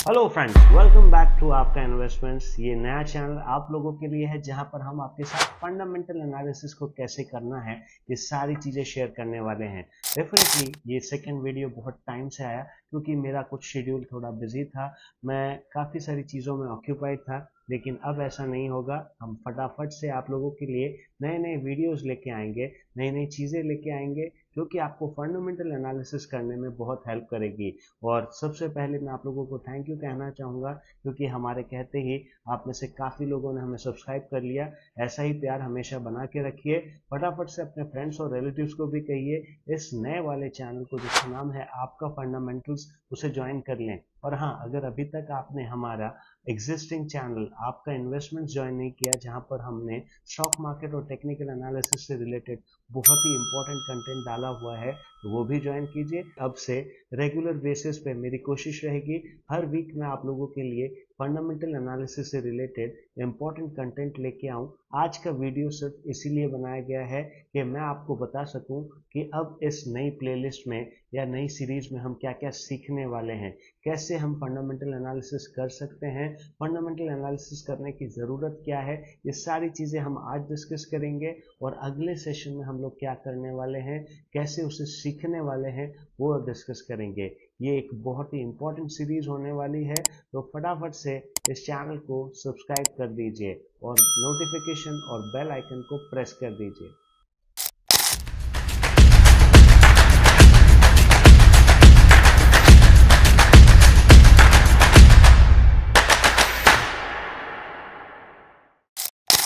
Hello friends, welcome back to आपका investments. ये नया चैनल आप लोगों के लिए है जहां पर हम आपके साथ फंडामेंटल एनालिसिस को कैसे करना है ये सारी चीज़ें शेयर करने वाले हैं। डेफिनेटली ये सेकंड वीडियो बहुत टाइम से आया क्योंकि मेरा कुछ शेड्यूल थोड़ा बिजी था। मैं काफ़ी सारी चीज़ों में ऑक्यूपाइड था, लेकिन अब ऐसा नहीं होगा। हम फटाफट से आप लोगों के लिए नए नए वीडियोस लेके आएंगे, नई नई चीज़ें लेके आएंगे जो कि आपको फंडामेंटल एनालिसिस करने में बहुत हेल्प करेगी। और सबसे पहले मैं आप लोगों को थैंक यू कहना चाहूँगा क्योंकि हमारे कहते ही आप में से काफ़ी लोगों ने हमें सब्सक्राइब कर लिया। ऐसा ही प्यार हमेशा बना के रखिए। फटाफट से अपने फ्रेंड्स और रिलेटिव्स को भी कहिए इस नए वाले चैनल को जिसका नाम है आपका फंडामेंटल्स, उसे ज्वाइन कर लें। और हाँ, अगर अभी तक आपने हमारा एग्जिस्टिंग चैनल आपका इन्वेस्टमेंट ज्वाइन नहीं किया जहाँ पर हमने स्टॉक मार्केट और टेक्निकल एनालिसिस से रिलेटेड बहुत ही इंपॉर्टेंट कंटेंट डाला हुआ है, तो वो भी ज्वाइन कीजिए। अब से रेगुलर बेसिस पे मेरी कोशिश रहेगी हर वीक में आप लोगों के लिए फंडामेंटल एनालिसिस से रिलेटेड इंपॉर्टेंट कंटेंट लेके आऊं। आज का वीडियो सिर्फ इसीलिए बनाया गया है कि मैं आपको बता सकूं कि अब इस नई प्लेलिस्ट में या नई सीरीज में हम क्या क्या सीखने वाले हैं, कैसे हम फंडामेंटल एनालिसिस कर सकते हैं, फंडामेंटल एनालिसिस करने की ज़रूरत क्या है, ये सारी चीज़ें हम आज डिस्कस करेंगे। और अगले सेशन में हम लोग क्या करने वाले हैं, कैसे उसे सीखने वाले हैं, वो डिस्कस करेंगे। ये एक बहुत ही इंपॉर्टेंट सीरीज होने वाली है, तो फटाफट से इस चैनल को सब्सक्राइब कर दीजिए और नोटिफिकेशन और बेल आइकन को प्रेस कर दीजिए।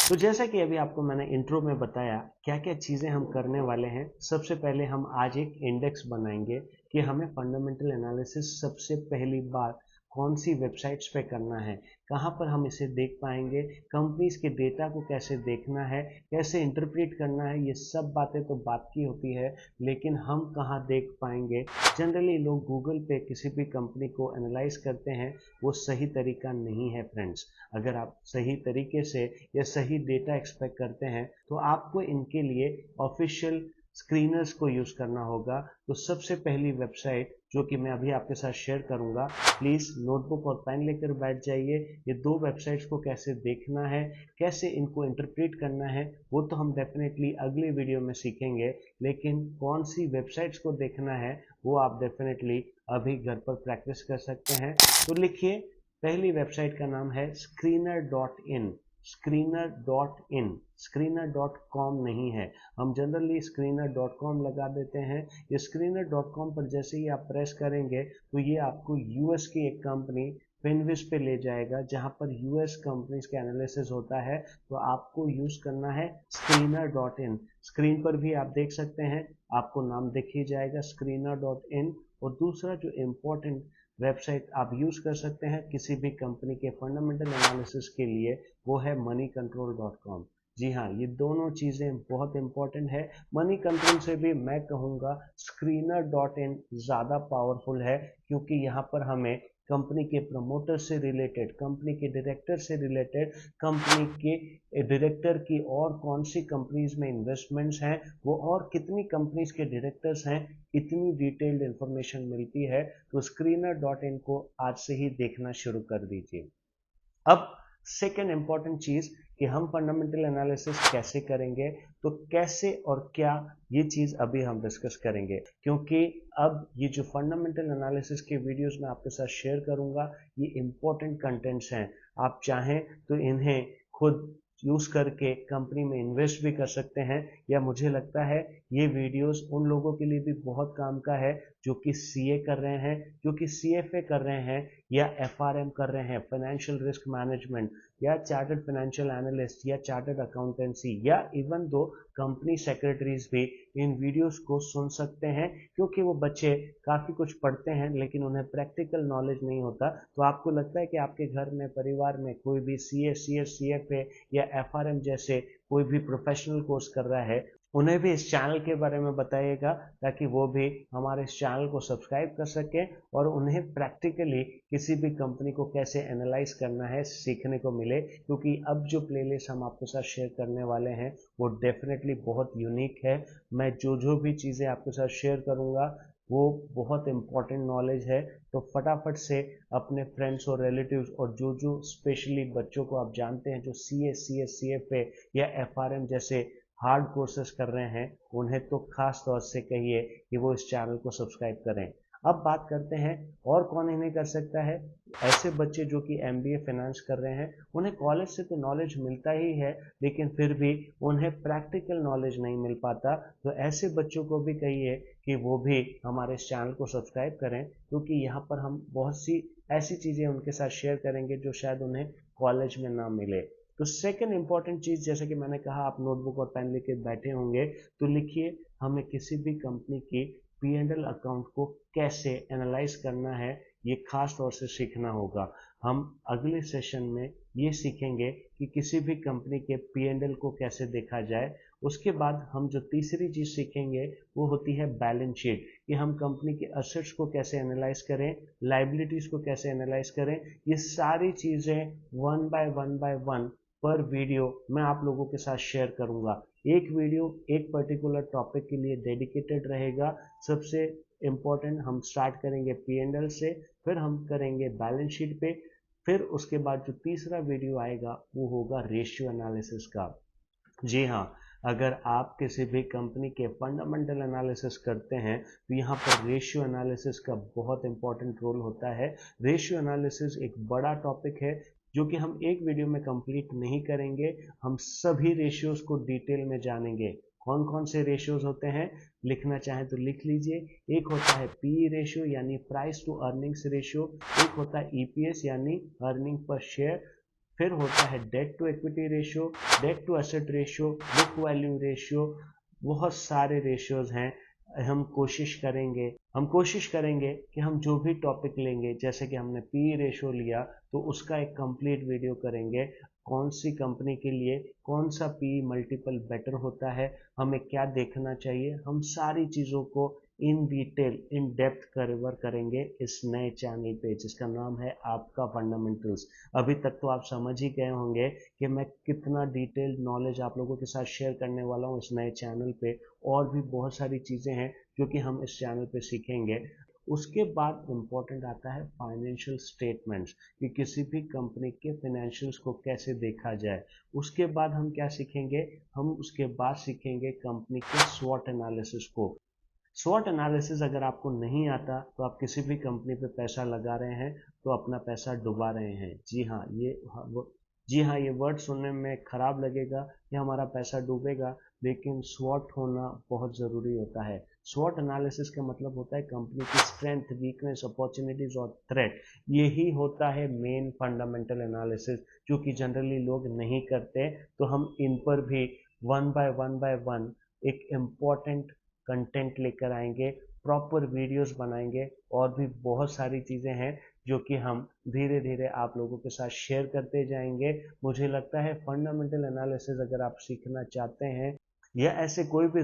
तो जैसा कि अभी आपको मैंने इंट्रो में बताया क्या क्या चीज़ें हम करने वाले हैं। सबसे पहले हम आज एक इंडेक्स बनाएंगे कि हमें फंडामेंटल एनालिसिस सबसे पहली बार कौन सी वेबसाइट्स पे करना है, कहाँ पर हम इसे देख पाएंगे, कंपनीज के डेटा को कैसे देखना है, कैसे इंटरप्रेट करना है। ये सब बातें तो बात की होती है, लेकिन हम कहाँ देख पाएंगे। जनरली लोग गूगल पे किसी भी कंपनी को एनालाइज करते हैं, वो सही तरीका नहीं है फ्रेंड्स। अगर आप सही तरीके से या सही डेटा एक्सपेक्ट करते हैं तो आपको इनके लिए ऑफिशियल स्क्रीनर्स को यूज़ करना होगा। तो सबसे पहली वेबसाइट जो कि मैं अभी आपके साथ शेयर करूंगा, प्लीज़ नोटबुक और पेन लेकर बैठ जाइए। ये दो वेबसाइट्स को कैसे देखना है, कैसे इनको इंटरप्रेट करना है, वो तो हम डेफिनेटली अगले वीडियो में सीखेंगे, लेकिन कौन सी वेबसाइट्स को देखना है वो आप डेफिनेटली अभी घर पर प्रैक्टिस कर सकते हैं। तो लिखिए, पहली वेबसाइट का नाम है screener dot in. Screener dot in, screener dot com नहीं है। हम जनरली स्क्रीनर डॉट कॉम लगा देते हैं। ये स्क्रीनर डॉट कॉम पर जैसे ही आप प्रेस करेंगे तो ये आपको यूएस की एक कंपनी फिनविस पे ले जाएगा जहां पर यूएस कंपनीज का एनालिसिस होता है। तो आपको यूज करना है स्क्रीनर डॉट इन। स्क्रीन पर भी आप देख सकते हैं, आपको नाम दिख ही जाएगा स्क्रीनर डॉट इन। और दूसरा जो इम्पोर्टेंट वेबसाइट आप यूज कर सकते हैं किसी भी कंपनी के फंडामेंटल एनालिसिस के लिए, वो है मनी कंट्रोल डॉट कॉम। जी हाँ, ये दोनों चीज़ें बहुत इंपॉर्टेंट है। मनी कंट्रोल से भी मैं कहूँगा स्क्रीनर डॉट इन ज़्यादा पावरफुल है, क्योंकि यहाँ पर हमें कंपनी के प्रमोटर से रिलेटेड, कंपनी के डायरेक्टर से रिलेटेड, कंपनी के डायरेक्टर की और कौन सी कंपनीज में इन्वेस्टमेंट्स हैं, वो और कितनी कंपनीज के डायरेक्टर्स हैं, इतनी डिटेल्ड इंफॉर्मेशन मिलती है। तो स्क्रीनर डॉट इन को आज से ही देखना शुरू कर दीजिए। अब सेकेंड इंपॉर्टेंट चीज कि हम फंडामेंटल एनालिसिस कैसे करेंगे, तो कैसे और क्या, ये चीज अभी हम डिस्कस करेंगे। क्योंकि अब ये जो फंडामेंटल एनालिसिस के वीडियोस मैं आपके साथ शेयर करूंगा, ये इंपॉर्टेंट कंटेंट्स हैं। आप चाहें तो इन्हें खुद यूज करके कंपनी में इन्वेस्ट भी कर सकते हैं, या मुझे लगता है ये वीडियोस उन लोगों के लिए भी बहुत काम का है जो कि सीए कर रहे हैं, जो कि सीएफए कर रहे हैं, या एफआरएम कर रहे हैं, फाइनेंशियल रिस्क मैनेजमेंट, या चार्टर्ड फाइनेंशियल एनालिस्ट, या चार्टर्ड अकाउंटेंसी, या इवन दो कंपनी सेक्रेटरीज भी इन वीडियोस को सुन सकते हैं। क्योंकि वो बच्चे काफ़ी कुछ पढ़ते हैं लेकिन उन्हें प्रैक्टिकल नॉलेज नहीं होता। तो आपको लगता है कि आपके घर में, परिवार में कोई भी सीए, सीएस, सीएफए या एफआरएम जैसे कोई भी प्रोफेशनल कोर्स कर रहा है, उन्हें भी इस चैनल के बारे में बताइएगा ताकि वो भी हमारे इस चैनल को सब्सक्राइब कर सके और उन्हें प्रैक्टिकली किसी भी कंपनी को कैसे एनालाइज करना है सीखने को मिले। क्योंकि अब जो प्लेलिस्ट हम आपके साथ शेयर करने वाले हैं वो डेफिनेटली बहुत यूनिक है। मैं जो जो भी चीज़ें आपके साथ शेयर करूंगा वो बहुत इम्पोर्टेंट नॉलेज है। तो फटाफट से अपने फ्रेंड्स और रिलेटिव्स और जो स्पेशली बच्चों को आप जानते हैं जो CFA या FRM जैसे हार्ड कोर्सेज कर रहे हैं, उन्हें तो खास तौर से कहिए कि वो इस चैनल को सब्सक्राइब करें। अब बात करते हैं और कौन इन्हें कर सकता है। ऐसे बच्चे जो कि MBA फाइनेंस कर रहे हैं, उन्हें कॉलेज से तो नॉलेज मिलता ही है, लेकिन फिर भी उन्हें प्रैक्टिकल नॉलेज नहीं मिल पाता। तो ऐसे बच्चों को भी कहिए कि वो भी हमारे इस चैनल को सब्सक्राइब करें, क्योंकि यहाँ पर हम बहुत सी ऐसी चीज़ें उनके साथ शेयर करेंगे जो शायद उन्हें कॉलेज में ना मिले। तो सेकंड इंपॉर्टेंट चीज़, जैसे कि मैंने कहा, आप नोटबुक और पेन लेके बैठे होंगे, तो लिखिए हमें किसी भी कंपनी की P&L अकाउंट को कैसे एनालाइज करना है, ये खास तौर से सीखना होगा। हम अगले सेशन में ये सीखेंगे कि किसी भी कंपनी के P&L को कैसे देखा जाए। उसके बाद हम जो तीसरी चीज़ सीखेंगे वो होती है बैलेंस शीट, कि हम कंपनी के असेट्स को कैसे एनालाइज करें, लाइबिलिटीज़ को कैसे एनालाइज करें। ये सारी चीज़ें वन बाय वन पर वीडियो मैं आप लोगों के साथ शेयर करूंगा। एक वीडियो एक पर्टिकुलर टॉपिक के लिए डेडिकेटेड रहेगा। सबसे इम्पोर्टेंट हम स्टार्ट करेंगे P&L से, फिर हम करेंगे बैलेंस शीट पे, फिर उसके बाद जो तीसरा वीडियो आएगा वो होगा रेशियो एनालिसिस का। जी हाँ, अगर आप किसी भी कंपनी के फंडामेंटल एनालिसिस करते हैं तो यहाँ पर रेशियो एनालिसिस का बहुत इंपॉर्टेंट रोल होता है। रेशियो एनालिसिस एक बड़ा टॉपिक है जो कि हम एक वीडियो में कंप्लीट नहीं करेंगे। हम सभी रेशियोज को डिटेल में जानेंगे। कौन कौन से रेशियोज होते हैं, लिखना चाहें तो लिख लीजिए। एक होता है PE रेशियो यानी प्राइस टू अर्निंग्स रेशियो, एक होता है EPS यानी अर्निंग पर शेयर, फिर होता है debt to equity ratio, debt to asset ratio, book value ratio. बहुत सारे रेशियोज हैं। हम कोशिश करेंगे कि हम जो भी टॉपिक लेंगे, जैसे कि हमने PE रेशियो लिया तो उसका एक कंप्लीट वीडियो करेंगे। कौन सी कंपनी के लिए कौन सा PE मल्टीपल बेटर होता है, हमें क्या देखना चाहिए, हम सारी चीज़ों को in detail in depth cover करेंगे इस नए चैनल पे जिसका नाम है आपका फंडामेंटल्स। अभी तक तो आप समझ ही गए होंगे कि मैं कितना डिटेल्ड नॉलेज आप लोगों के साथ शेयर करने वाला हूँ इस नए चैनल पे। और भी बहुत सारी चीज़ें हैं जो कि हम इस चैनल पे सीखेंगे। उसके बाद इम्पोर्टेंट आता है फाइनेंशियल स्टेटमेंट्स, कि किसी भी कंपनी के फाइनेंशियल्स को कैसे देखा जाए। उसके बाद हम क्या सीखेंगे, हम उसके बाद सीखेंगे कंपनी के स्वॉट एनालिसिस को। स्वॉट एनालिसिस अगर आपको नहीं आता तो आप किसी भी कंपनी पे पैसा लगा रहे हैं तो अपना पैसा डुबा रहे हैं। जी हाँ, ये वर्ड सुनने में खराब लगेगा कि हमारा पैसा डूबेगा, लेकिन स्वॉट होना बहुत ज़रूरी होता है। स्वॉट एनालिसिस का मतलब होता है कंपनी की स्ट्रेंथ, वीकनेस, अपॉर्चुनिटीज और थ्रेट। यही होता है मेन फंडामेंटल एनालिसिस, जो कि जनरली लोग नहीं करते। तो हम इन पर भी वन बाय वन एक इम्पॉर्टेंट कंटेंट लेकर आएंगे, प्रॉपर वीडियोस बनाएंगे, और भी बहुत सारी चीज़ें हैं जो कि हम धीरे धीरे आप लोगों के साथ शेयर करते जाएंगे। मुझे लगता है फंडामेंटल एनालिसिस अगर आप सीखना चाहते हैं, या ऐसे कोई भी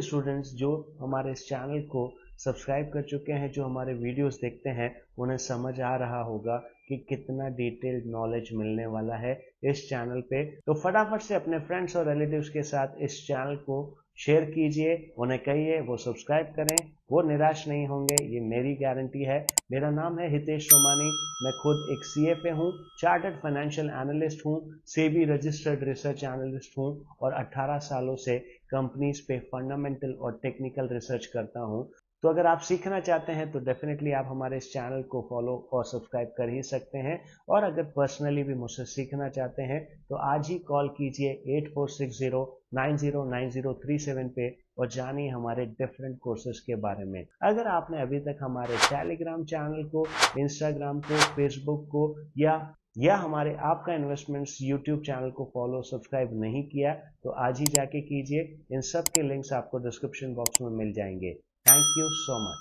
स्टूडेंट्स जो हमारे इस चैनल को सब्सक्राइब कर चुके हैं, जो हमारे वीडियोस देखते हैं, उन्हें समझ आ रहा होगा कि कितना डिटेल्ड नॉलेज मिलने वाला है इस चैनल पे। तो फटाफट से अपने फ्रेंड्स और रिलेटिव्स के साथ इस चैनल को शेयर कीजिए, उन्हें कहिए वो सब्सक्राइब करें, वो निराश नहीं होंगे, ये मेरी गारंटी है। मेरा नाम है हितेश सोमानी, मैं खुद एक CFA हूँ, चार्टर्ड फाइनेंशियल एनालिस्ट हूँ, सेबी रजिस्टर्ड रिसर्च एनालिस्ट हूँ, और 18 सालों से कंपनीज पे फंडामेंटल और टेक्निकल रिसर्च करता हूँ। तो अगर आप सीखना चाहते हैं तो डेफिनेटली आप हमारे इस चैनल को फॉलो और सब्सक्राइब कर ही सकते हैं। और अगर पर्सनली भी मुझसे सीखना चाहते हैं तो आज ही कॉल कीजिए 8460909037 पे और जानिए हमारे डिफरेंट कोर्सेज के बारे में। अगर आपने अभी तक हमारे टेलीग्राम चैनल को, इंस्टाग्राम को, फेसबुक को या हमारे आपका इन्वेस्टमेंट्स यूट्यूब चैनल को फॉलो सब्सक्राइब नहीं किया तो आज ही जाके कीजिए। इन सब के लिंक्स आपको डिस्क्रिप्शन बॉक्स में मिल जाएंगे। Thank you so much.